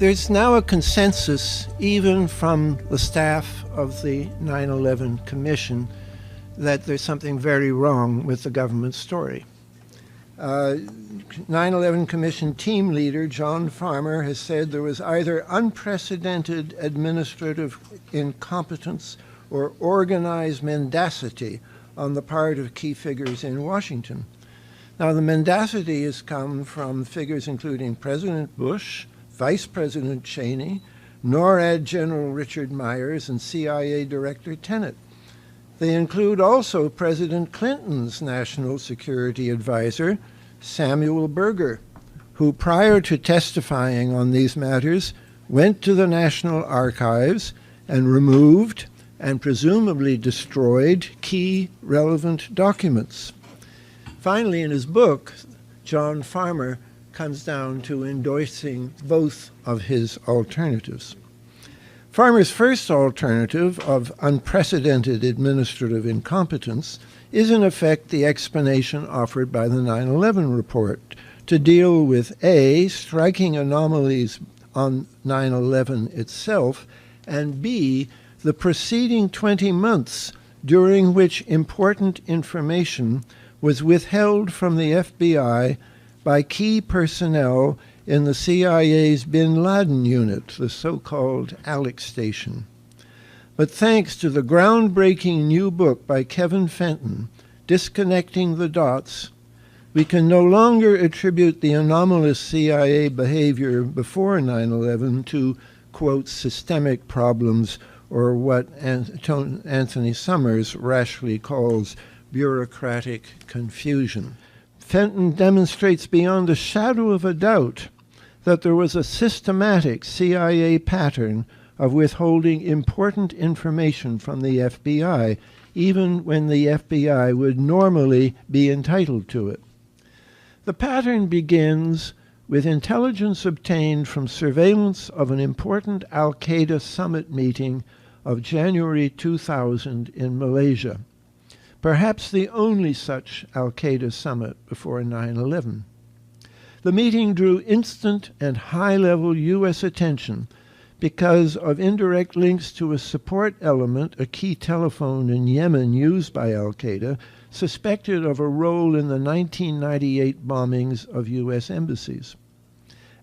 There's now a consensus, even from the staff of the 9/11 Commission, that there's something very wrong with the government story. 9/11 Commission team leader John Farmer has said there was either unprecedented administrative incompetence or organized mendacity on the part of key figures in Washington. Now, the mendacity has come from figures including President Bush, Vice President Cheney, NORAD General Richard Myers, and CIA Director Tenet. They include also President Clinton's National Security Advisor, Samuel Berger, who prior to testifying on these matters went to the National Archives and removed and presumably destroyed key relevant documents. Finally, in his book, John Farmer comes down to endorsing both of his alternatives. Farmer's first alternative of unprecedented administrative incompetence is in effect the explanation offered by the 9/11 report to deal with A, striking anomalies on 9/11 itself, and B, the preceding 20 months during which important information was withheld from the FBI by key personnel in the CIA's Bin Laden unit, the so-called Alex Station. But thanks to the groundbreaking new book by Kevin Fenton, Disconnecting the Dots, we can no longer attribute the anomalous CIA behavior before 9/11 to, quote, systemic problems, or what Anthony Summers rashly calls bureaucratic confusion. Fenton demonstrates beyond a shadow of a doubt that there was a systematic CIA pattern of withholding important information from the FBI, even when the FBI would normally be entitled to it. The pattern begins with intelligence obtained from surveillance of an important Al-Qaeda summit meeting of January 2000 in Malaysia, perhaps the only such Al-Qaeda summit before 9/11. The meeting drew instant and high-level U.S. attention because of indirect links to a support element, a key telephone in Yemen used by Al-Qaeda, suspected of a role in the 1998 bombings of U.S. embassies.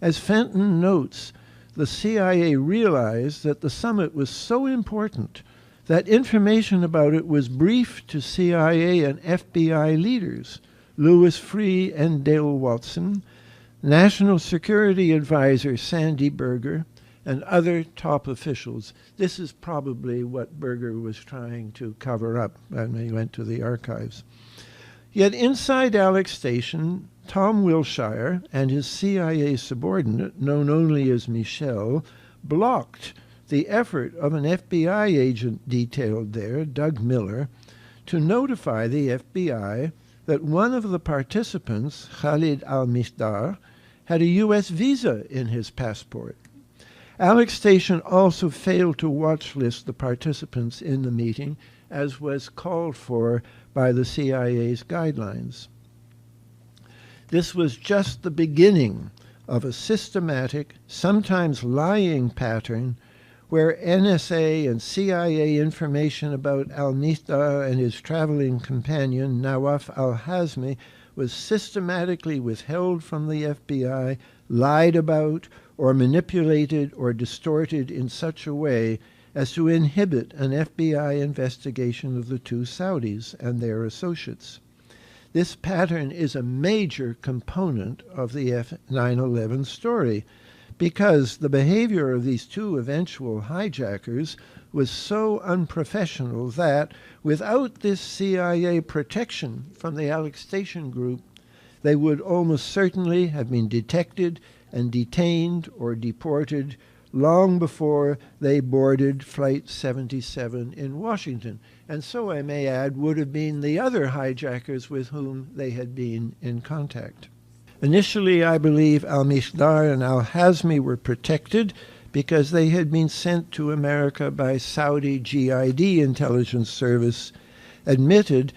As Fenton notes, the CIA realized that the summit was so important that information about it was briefed to CIA and FBI leaders, Louis Freeh and Dale Watson, National Security Advisor Sandy Berger, and other top officials. This is probably what Berger was trying to cover up when he went to the archives. Yet inside Alex Station, Tom Wilshire and his CIA subordinate, known only as Michel, blocked the effort of an FBI agent detailed there, Doug Miller, to notify the FBI that one of the participants, Khalid al-Mishdar, had a U.S. visa in his passport. Alex Station also failed to watchlist the participants in the meeting, as was called for by the CIA's guidelines. This was just the beginning of a systematic, sometimes lying pattern where NSA and CIA information about al-Mishdar and his traveling companion, Nawaf al-Hazmi, was systematically withheld from the FBI, lied about, or manipulated or distorted in such a way as to inhibit an FBI investigation of the two Saudis and their associates. This pattern is a major component of the 9/11 story, because the behavior of these two eventual hijackers was so unprofessional that, without this CIA protection from the Alex Station group, they would almost certainly have been detected and detained or deported long before they boarded Flight 77 in Washington, and so, I may add, would have been the other hijackers with whom they had been in contact. Initially, I believe al-Mishdar and al-Hazmi were protected because they had been sent to America by Saudi GID intelligence service, admitted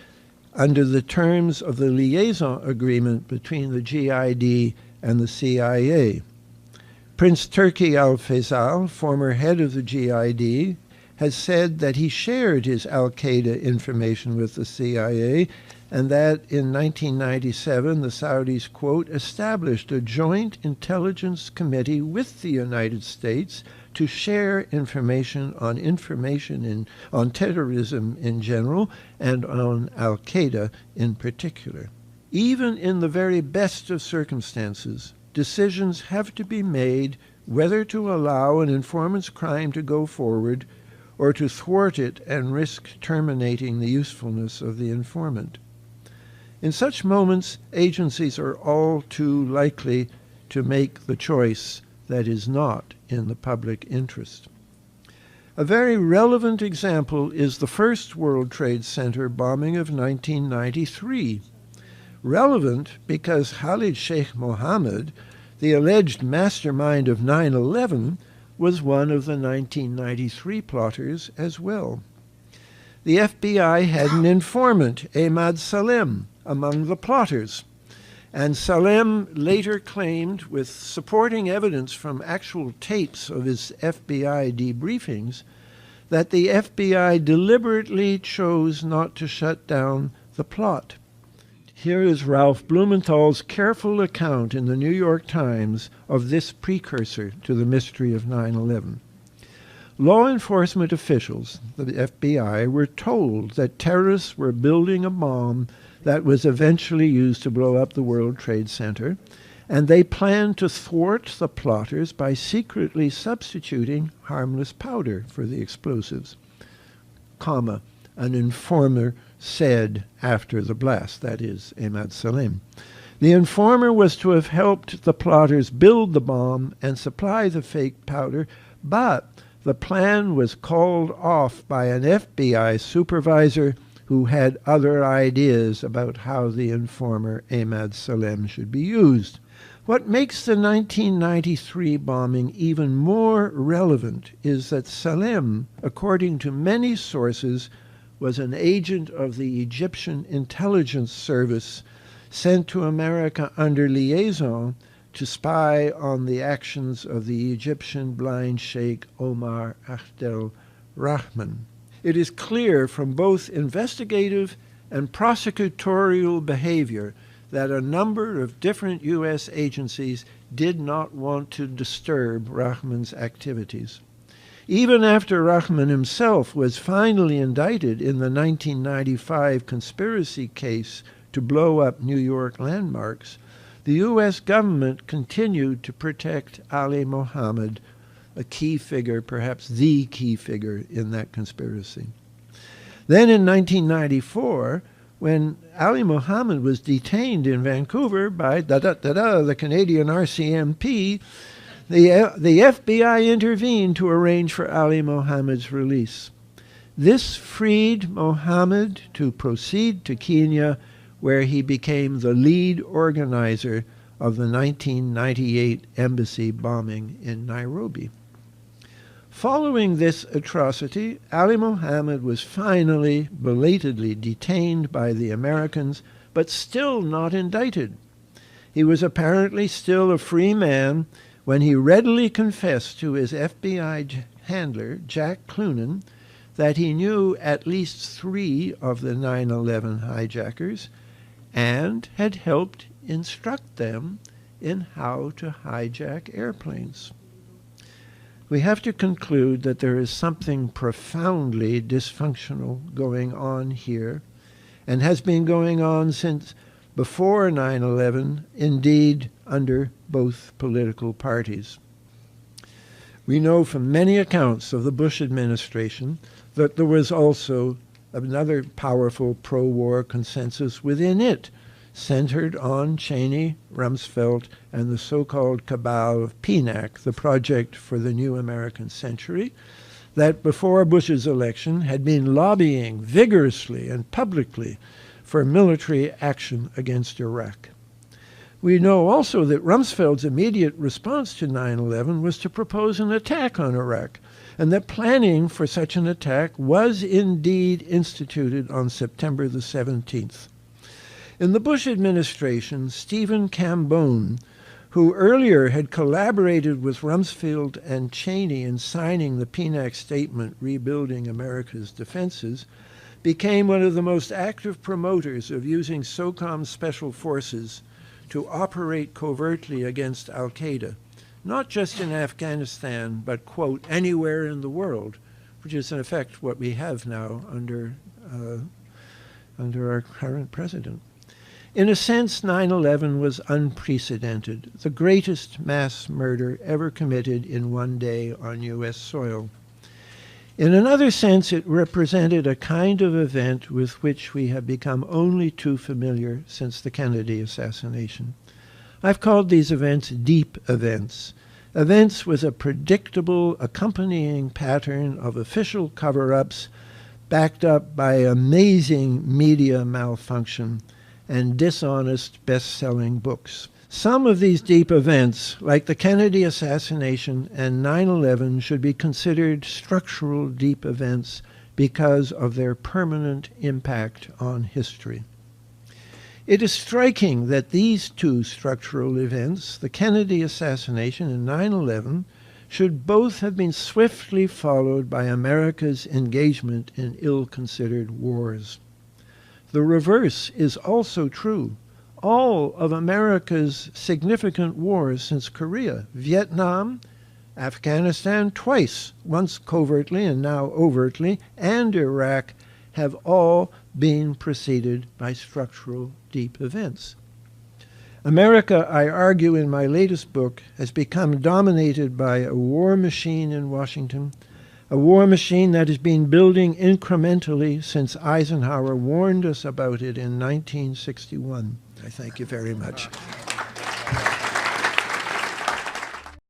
under the terms of the liaison agreement between the GID and the CIA. Prince Turki al-Faisal, former head of the GID, has said that he shared his al-Qaeda information with the CIA and that in 1997 the Saudis, quote, established a joint intelligence committee with the United States to share information on terrorism in general and on al-Qaeda in particular. Even in the very best of circumstances, decisions have to be made whether to allow an informant's crime to go forward or to thwart it and risk terminating the usefulness of the informant. In such moments, agencies are all too likely to make the choice that is not in the public interest. A very relevant example is the first World Trade Center bombing of 1993. Relevant because Khalid Sheikh Mohammed, the alleged mastermind of 9/11, was one of the 1993 plotters as well. The FBI had an informant, Ahmad Salem, among the plotters, and Salem later claimed, with supporting evidence from actual tapes of his FBI debriefings, that the FBI deliberately chose not to shut down the plot. Here is Ralph Blumenthal's careful account in the New York Times of this precursor to the mystery of 9/11. Law enforcement officials, the FBI, were told that terrorists were building a bomb that was eventually used to blow up the World Trade Center, and they planned to thwart the plotters by secretly substituting harmless powder for the explosives, comma, an informer said after the blast, that is, Ahmad Salem. The informer was to have helped the plotters build the bomb and supply the fake powder, but the plan was called off by an FBI supervisor who had other ideas about how the informer Ahmad Salem should be used. What makes the 1993 bombing even more relevant is that Salem, according to many sources, was an agent of the Egyptian intelligence service sent to America under liaison to spy on the actions of the Egyptian blind sheikh Omar Abdel Rahman. It is clear from both investigative and prosecutorial behavior that a number of different U.S. agencies did not want to disturb Rahman's activities. Even after Rahman himself was finally indicted in the 1995 conspiracy case to blow up New York landmarks, the U.S. government continued to protect Ali Mohammed, a key figure, perhaps the key figure in that conspiracy. Then in 1994, when Ali Mohammed was detained in Vancouver by the Canadian RCMP, the FBI intervened to arrange for Ali Mohammed's release. This freed Mohammed to proceed to Kenya, where he became the lead organizer of the 1998 embassy bombing in Nairobi. Following this atrocity, Ali Mohammed was finally, belatedly detained by the Americans, but still not indicted. He was apparently still a free man when he readily confessed to his FBI handler, Jack Clunan, that he knew at least 3 of the 9/11 hijackers and had helped instruct them in how to hijack airplanes. We have to conclude that there is something profoundly dysfunctional going on here, and has been going on since before 9/11, indeed under both political parties. We know from many accounts of the Bush administration that there was also another powerful pro-war consensus within it, centered on Cheney, Rumsfeld, and the so-called cabal of PNAC, the Project for the New American Century, that before Bush's election had been lobbying vigorously and publicly for military action against Iraq. We know also that Rumsfeld's immediate response to 9/11 was to propose an attack on Iraq, and that planning for such an attack was indeed instituted on September the 17th. In the Bush administration, Stephen Cambone, who earlier had collaborated with Rumsfeld and Cheney in signing the PNAC statement rebuilding America's defenses, became one of the most active promoters of using SOCOM special forces to operate covertly against al-Qaeda, not just in Afghanistan, but, quote, anywhere in the world, which is in effect what we have now under our current president. In a sense, 9/11 was unprecedented, the greatest mass murder ever committed in one day on U.S. soil. In another sense, it represented a kind of event with which we have become only too familiar since the Kennedy assassination. I've called these events deep events, events with a predictable accompanying pattern of official cover-ups backed up by amazing media malfunction and dishonest best-selling books. Some of these deep events, like the Kennedy assassination and 9/11, should be considered structural deep events because of their permanent impact on history. It is striking that these two structural events, the Kennedy assassination and 9/11, should both have been swiftly followed by America's engagement in ill-considered wars. The reverse is also true. All of America's significant wars since Korea, Vietnam, Afghanistan twice, once covertly and now overtly, and Iraq, have all been preceded by structural deep events. America, I argue in my latest book, has become dominated by a war machine in Washington, a war machine that has been building incrementally since Eisenhower warned us about it in 1961. I thank you very much.